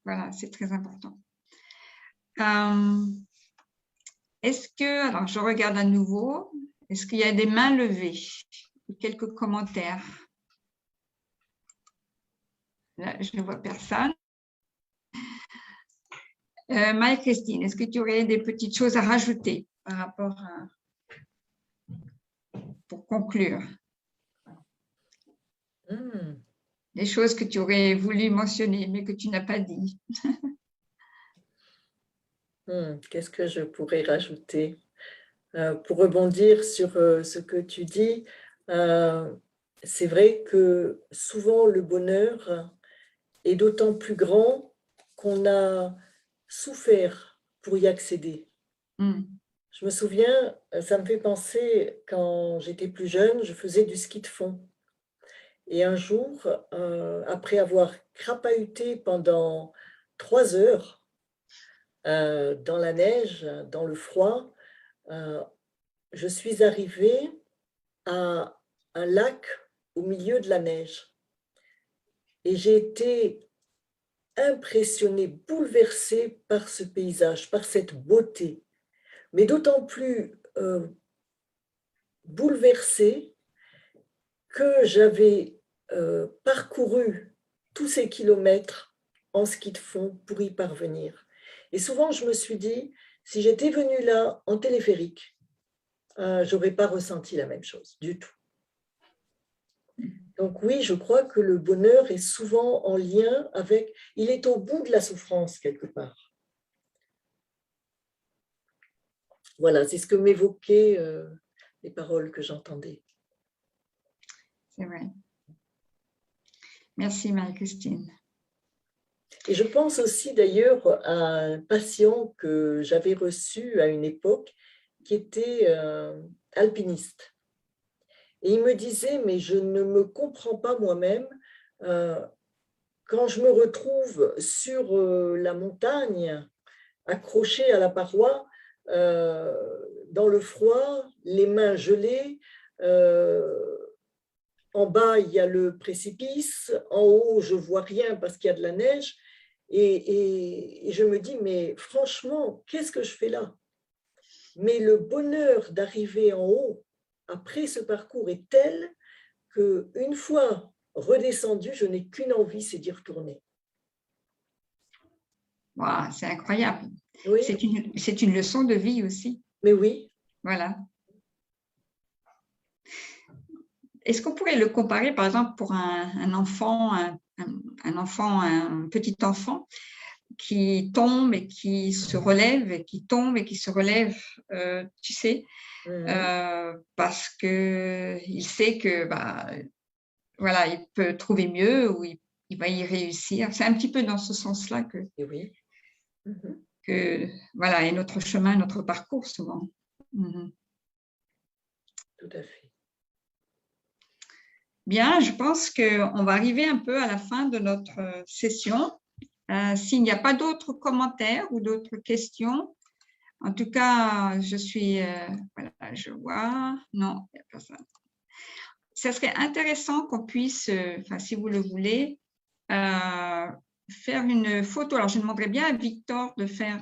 voilà, c'est très important. Est-ce que, alors je regarde à nouveau, est-ce qu'il y a des mains levées ou quelques commentaires? Là, je ne vois personne. Marie-Christine, est-ce que tu aurais des petites choses à rajouter par rapport à... pour conclure? Des choses que tu aurais voulu mentionner, mais que tu n'as pas dit. Qu'est-ce que je pourrais rajouter? Pour rebondir sur ce que tu dis, c'est vrai que souvent le bonheur est d'autant plus grand qu'on a souffert pour y accéder. Je me souviens, ça me fait penser, quand j'étais plus jeune, je faisais du ski de fond. Et un jour, après avoir crapahuté pendant 3 heures dans la neige, dans le froid, je suis arrivée à un lac au milieu de la neige. Et j'ai été impressionnée, bouleversée par ce paysage, par cette beauté. Mais d'autant plus bouleversée que j'avais parcouru tous ces kilomètres en ski de fond pour y parvenir. Et souvent, je me suis dit, si j'étais venue là en téléphérique, je n'aurais pas ressenti la même chose du tout. Donc oui, je crois que le bonheur est souvent en lien avec... Il est au bout de la souffrance, quelque part. Voilà, c'est ce que m'évoquaient les paroles que j'entendais. C'est vrai. Merci Marie-Christine. Et je pense aussi d'ailleurs à un patient que j'avais reçu à une époque qui était alpiniste. Et il me disait, mais je ne me comprends pas moi-même, quand je me retrouve sur la montagne, accroché à la paroi, dans le froid, les mains gelées, en bas il y a le précipice, en haut je vois rien parce qu'il y a de la neige, et je me dis, mais franchement, qu'est-ce que je fais là? Mais le bonheur d'arriver en haut après ce parcours est tel qu'une fois redescendu, je n'ai qu'une envie, c'est d'y retourner. Wow, c'est incroyable. Oui. C'est une leçon de vie aussi. Mais oui. Voilà. Est-ce qu'on pourrait le comparer, par exemple, pour un enfant, un petit enfant qui tombe et qui se relève, et qui tombe et qui se relève, tu sais, parce qu'il sait que voilà, il peut trouver mieux ou il va y réussir. C'est un petit peu dans ce sens-là que, oui. que voilà, est notre chemin, notre parcours souvent. Tout à fait. Bien, je pense qu'on va arriver un peu à la fin de notre session. S'il n'y a pas d'autres commentaires ou d'autres questions, en tout cas, je suis, voilà, je vois, non, il n'y a pas ça. Ça serait intéressant qu'on puisse, enfin, si vous le voulez, faire une photo. Alors, je demanderais bien à Victor de faire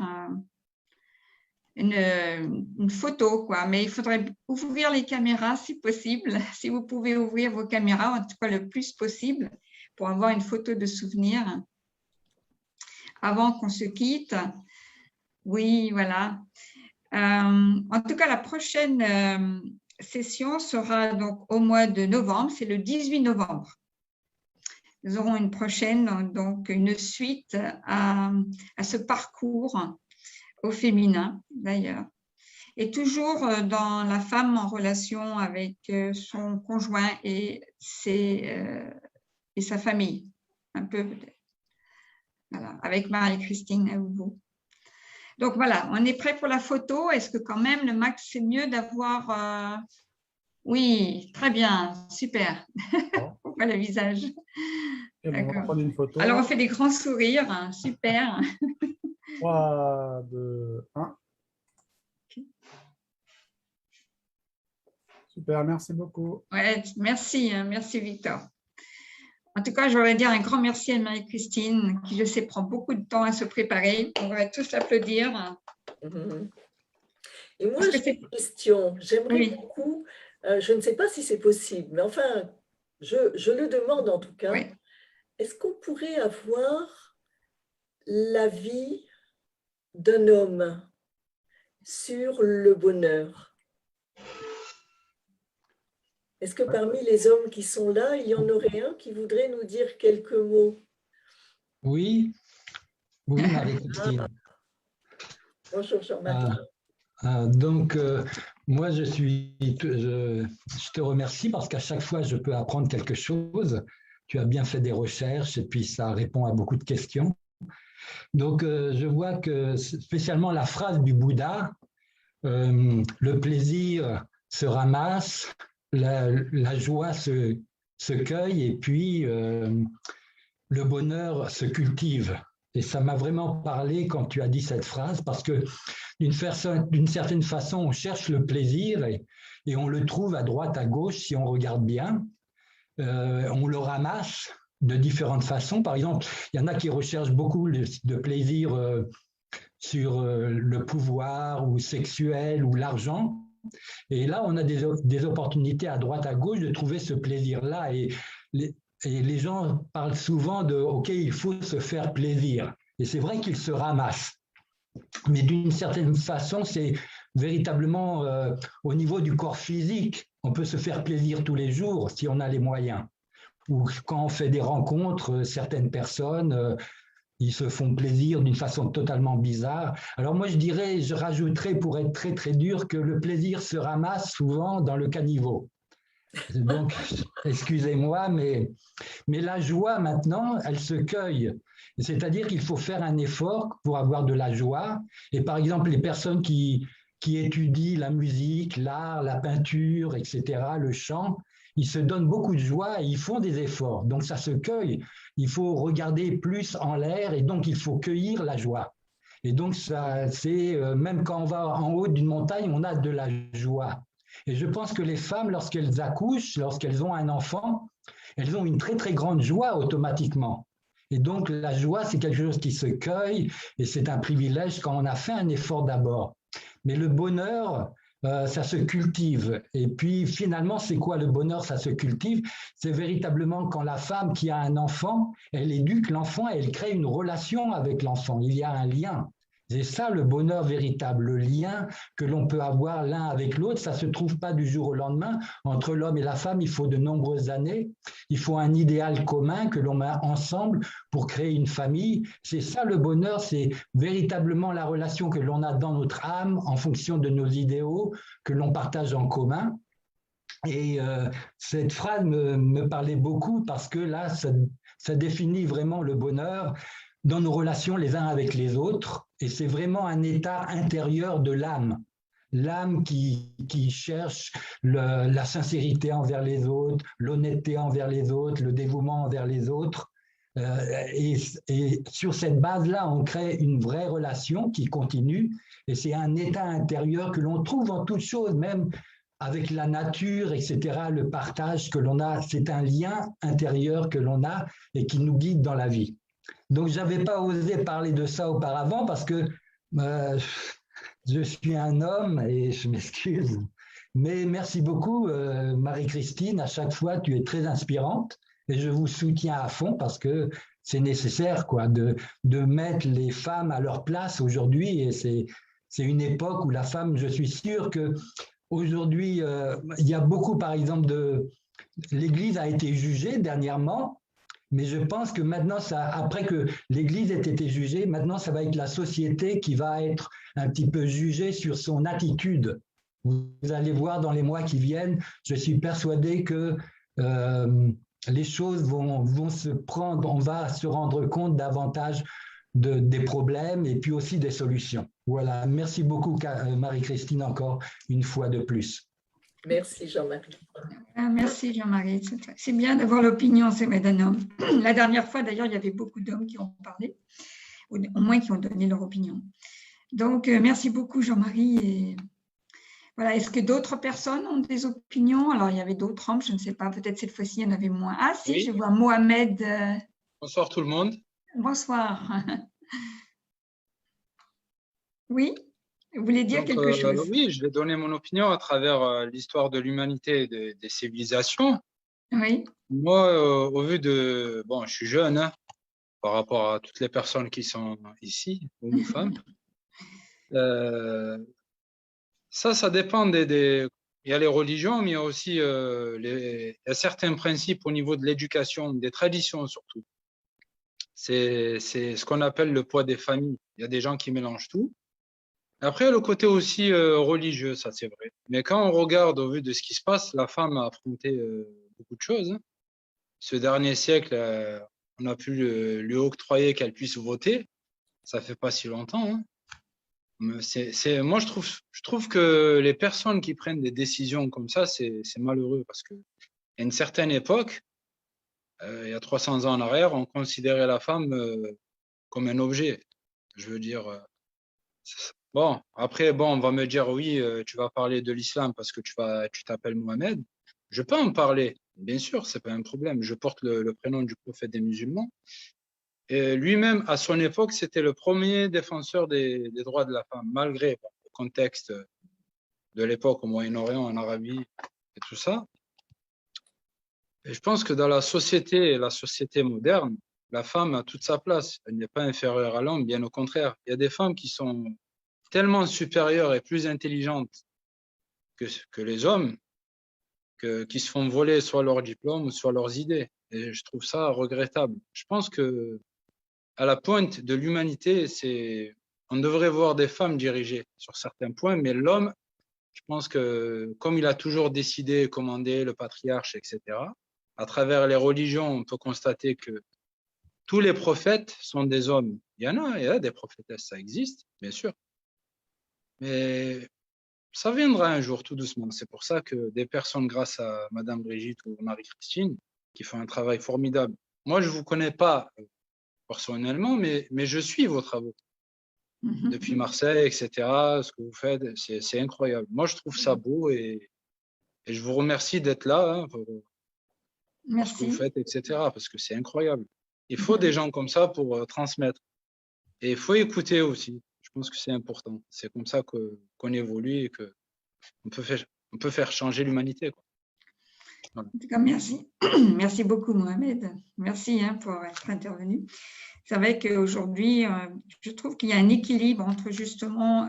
une photo, quoi, mais il faudrait ouvrir les caméras si possible, si vous pouvez ouvrir vos caméras, en tout cas le plus possible, pour avoir une photo de souvenir avant qu'on se quitte. Oui, voilà. En tout cas, la prochaine session sera donc au mois de novembre, c'est le 18 novembre. Nous aurons une prochaine, donc une suite à ce parcours au féminin d'ailleurs. Et toujours dans la femme en relation avec son conjoint et sa famille, un peu peut-être. Voilà, avec Marie-Christine et vous. Donc voilà, on est prêt pour la photo. Est-ce que quand même, le Max, c'est mieux d'avoir... Oui, très bien, super. On voit le visage. Bon, on va prendre une photo. Alors, on fait des grands sourires, hein, super. 3, 2, 1. Okay. Super, merci beaucoup. Ouais, merci, merci Victor. En tout cas, je voudrais dire un grand merci à Marie-Christine, qui, je sais, prend beaucoup de temps à se préparer. On va tous l'applaudir. Et moi, j'ai une question. J'aimerais beaucoup, je ne sais pas si c'est possible, mais enfin, je le demande en tout cas. Oui. Est-ce qu'on pourrait avoir la vie d'un homme sur le bonheur? Est-ce que parmi les hommes qui sont là, il y en aurait un qui voudrait nous dire quelques mots? Oui, oui, Marie-Christine. Bonjour, Jean-Marie. Donc, moi, je te remercie parce qu'à chaque fois, je peux apprendre quelque chose. tu as bien fait des recherches et puis ça répond à beaucoup de questions. Donc, je vois que spécialement la phrase du Bouddha, le plaisir se ramasse, la joie se cueille et puis le bonheur se cultive. Et ça m'a vraiment parlé quand tu as dit cette phrase, parce que d'une certaine façon, on cherche le plaisir et on le trouve à droite, à gauche, si on regarde bien. On le ramasse de différentes façons. Par exemple, il y en a qui recherchent beaucoup de plaisir sur le pouvoir ou sexuel ou l'argent. Et là, on a des opportunités à droite, à gauche de trouver ce plaisir-là. Et les gens parlent souvent de « OK, il faut se faire plaisir ». Et c'est vrai qu'ils se ramassent. Mais d'une certaine façon, c'est véritablement au niveau du corps physique. On peut se faire plaisir tous les jours si on a les moyens. Ou quand on fait des rencontres, certaines personnes, ils se font plaisir d'une façon totalement bizarre. Alors moi, je rajouterais pour être très, très dur que le plaisir se ramasse souvent dans le caniveau. Donc, excusez-moi, mais la joie maintenant, elle se cueille. C'est-à-dire qu'il faut faire un effort pour avoir de la joie. Et par exemple, les personnes qui étudient la musique, l'art, la peinture, etc., le chant, ils se donnent beaucoup de joie et ils font des efforts. Donc, ça se cueille. Il faut regarder plus en l'air et donc il faut cueillir la joie. Et donc, ça, c'est même quand on va en haut d'une montagne, on a de la joie. Et je pense que les femmes, lorsqu'elles accouchent, lorsqu'elles ont un enfant, elles ont une très, très grande joie automatiquement. Et donc, la joie, c'est quelque chose qui se cueille et c'est un privilège quand on a fait un effort d'abord. Mais le bonheur, ça se cultive. Et puis, finalement, c'est quoi le bonheur? Ça se cultive. C'est véritablement quand la femme qui a un enfant, elle éduque l'enfant et elle crée une relation avec l'enfant. Il y a un lien. C'est ça le bonheur véritable, le lien que l'on peut avoir l'un avec l'autre. Ça ne se trouve pas du jour au lendemain. Entre l'homme et la femme, il faut de nombreuses années. Il faut un idéal commun que l'on met ensemble pour créer une famille. C'est ça le bonheur, c'est véritablement la relation que l'on a dans notre âme en fonction de nos idéaux que l'on partage en commun. Et cette phrase me parlait beaucoup parce que là, ça définit vraiment le bonheur dans nos relations les uns avec les autres. Et c'est vraiment un état intérieur de l'âme. L'âme qui cherche la sincérité envers les autres, l'honnêteté envers les autres, le dévouement envers les autres. Et sur cette base-là, on crée une vraie relation qui continue. Et c'est un état intérieur que l'on trouve en toutes choses, même avec la nature, etc., le partage que l'on a. C'est un lien intérieur que l'on a et qui nous guide dans la vie. Donc, je n'avais pas osé parler de ça auparavant parce que je suis un homme et je m'excuse. Mais merci beaucoup, Marie-Christine. À chaque fois, tu es très inspirante et je vous soutiens à fond parce que c'est nécessaire quoi, de mettre les femmes à leur place aujourd'hui. Et c'est une époque où la femme, je suis sûr qu'aujourd'hui, il y a beaucoup, par exemple, l'Église a été jugée dernièrement. Mais je pense que maintenant, après que l'Église ait été jugée, maintenant, ça va être la société qui va être un petit peu jugée sur son attitude. Vous allez voir dans les mois qui viennent, je suis persuadé que les choses vont se prendre, on va se rendre compte davantage des problèmes et puis aussi des solutions. Voilà, merci beaucoup Marie-Christine encore une fois de plus. Merci Jean-Marie. Merci Jean-Marie. C'est bien d'avoir l'opinion, c'est vrai, d'un homme. La dernière fois, d'ailleurs, il y avait beaucoup d'hommes qui ont parlé, ou au moins qui ont donné leur opinion. Donc, merci beaucoup Jean-Marie. Et voilà, est-ce que d'autres personnes ont des opinions? Alors, il y avait d'autres hommes, je ne sais pas, peut-être cette fois-ci, il y en avait moins. Ah si, oui. Je vois Mohamed. Bonsoir tout le monde. Bonsoir. Oui? Vous voulez dire quelque chose? Oui, je vais donner mon opinion à travers l'histoire de l'humanité et des civilisations. Oui. Moi, au vu de... Bon, je suis jeune hein, par rapport à toutes les personnes qui sont ici, hommes ou femmes. Ça dépend des... Il y a les religions, mais il y a aussi il y a certains principes au niveau de l'éducation, des traditions surtout. C'est ce qu'on appelle le poids des familles. Il y a des gens qui mélangent tout. Après, le côté aussi religieux, ça c'est vrai. Mais quand on regarde au vu de ce qui se passe, la femme a affronté beaucoup de choses. Hein. ce dernier siècle, on a pu lui octroyer qu'elle puisse voter. Ça fait pas si longtemps. Hein. Moi, je trouve que les personnes qui prennent des décisions comme ça, c'est malheureux parce que à une certaine époque, il y a 300 ans en arrière, on considérait la femme comme un objet. Je veux dire, bon, après, bon, on va me dire, oui, tu vas parler de l'islam parce que tu t'appelles Mohamed. Je peux en parler, bien sûr, c'est pas un problème. Je porte le prénom du prophète des musulmans. Et lui-même, à son époque, c'était le premier défenseur des droits de la femme, malgré le contexte de l'époque au Moyen-Orient, en Arabie et tout ça. Et je pense que dans la société moderne, la femme a toute sa place. Elle n'est pas inférieure à l'homme, bien au contraire. Il y a des femmes qui sont tellement supérieures et plus intelligentes que les hommes, qui se font voler soit leur diplôme, soit leurs idées. Et je trouve ça regrettable. Je pense que à la pointe de l'humanité, on devrait voir des femmes dirigées sur certains points, mais l'homme, je pense que comme il a toujours décidé, commandé, le patriarche, etc., à travers les religions, on peut constater que tous les prophètes sont des hommes. Il y a des prophétesses, ça existe, bien sûr. Mais ça viendra un jour, tout doucement. C'est pour ça que des personnes, grâce à Madame Brigitte ou Marie-Christine, qui font un travail formidable. Moi, je ne vous connais pas personnellement, mais je suis vos travaux. Depuis Marseille, etc., ce que vous faites, c'est incroyable. Moi, je trouve ça beau et je vous remercie d'être là hein, pour ce que vous faites, etc., parce que c'est incroyable. Il faut des gens comme ça pour transmettre. Et il faut écouter aussi. Je pense que c'est important. C'est comme ça qu'on évolue et qu'on peut faire changer l'humanité. Voilà. En tout cas, merci. Merci beaucoup, Mohamed. Merci hein, pour être intervenu. C'est vrai qu'aujourd'hui, je trouve qu'il y a un équilibre entre justement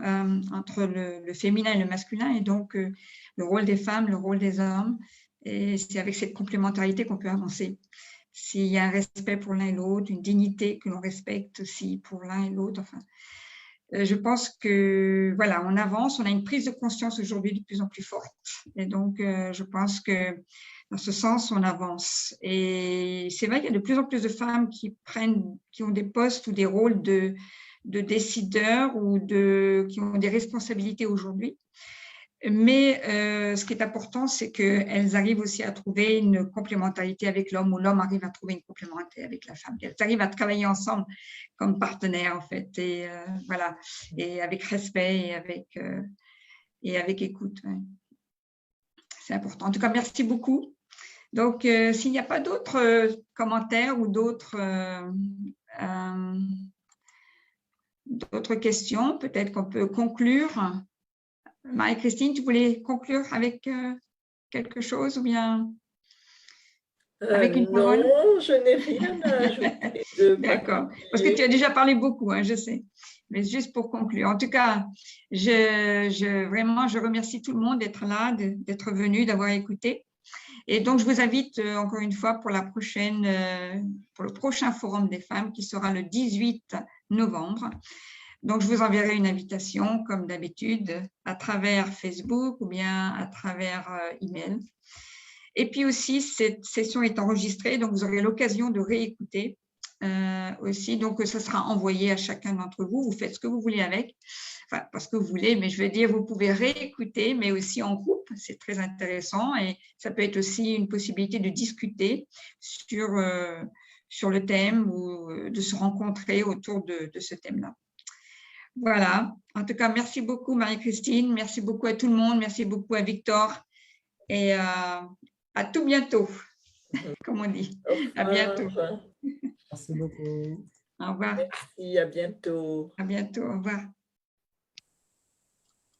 entre le féminin et le masculin et donc le rôle des femmes, le rôle des hommes. Et c'est avec cette complémentarité qu'on peut avancer. S'il y a un respect pour l'un et l'autre, une dignité que l'on respecte aussi pour l'un et l'autre. Enfin, je pense que voilà, on avance, on a une prise de conscience aujourd'hui de plus en plus forte. Et donc, je pense que dans ce sens, on avance. Et c'est vrai qu'il y a de plus en plus de femmes qui ont des postes ou des rôles de décideurs ou qui ont des responsabilités aujourd'hui. Mais ce qui est important, c'est qu'elles arrivent aussi à trouver une complémentarité avec l'homme ou l'homme arrive à trouver une complémentarité avec la femme. Elles arrivent à travailler ensemble comme partenaires, en fait, et voilà, et avec respect et avec écoute. Ouais. C'est important. En tout cas, merci beaucoup. Donc, s'il n'y a pas d'autres commentaires ou d'autres questions, peut-être qu'on peut conclure. Marie-Christine, tu voulais conclure avec quelque chose ou bien avec une parole? Non, je n'ai rien à ajouter. D'accord, parce que tu as déjà parlé beaucoup, hein, je sais. Mais juste pour conclure. En tout cas, vraiment, je remercie tout le monde d'être là, d'être venu, d'avoir écouté. Et donc, je vous invite encore une fois pour le prochain Forum des femmes qui sera le 18 novembre. Donc, je vous enverrai une invitation, comme d'habitude, à travers Facebook ou bien à travers email. Et puis aussi, cette session est enregistrée, donc vous aurez l'occasion de réécouter aussi. Donc, ça sera envoyé à chacun d'entre vous. Vous faites ce que vous voulez avec, enfin, pas ce que vous voulez, mais je veux dire, vous pouvez réécouter, mais aussi en groupe. C'est très intéressant et ça peut être aussi une possibilité de discuter sur le thème ou de se rencontrer autour de ce thème-là. Voilà. En tout cas, merci beaucoup, Marie-Christine. Merci beaucoup à tout le monde. Merci beaucoup à Victor. Et à tout bientôt, comme on dit. À bientôt. Merci beaucoup. Au revoir. Merci, à bientôt. À bientôt. Au revoir.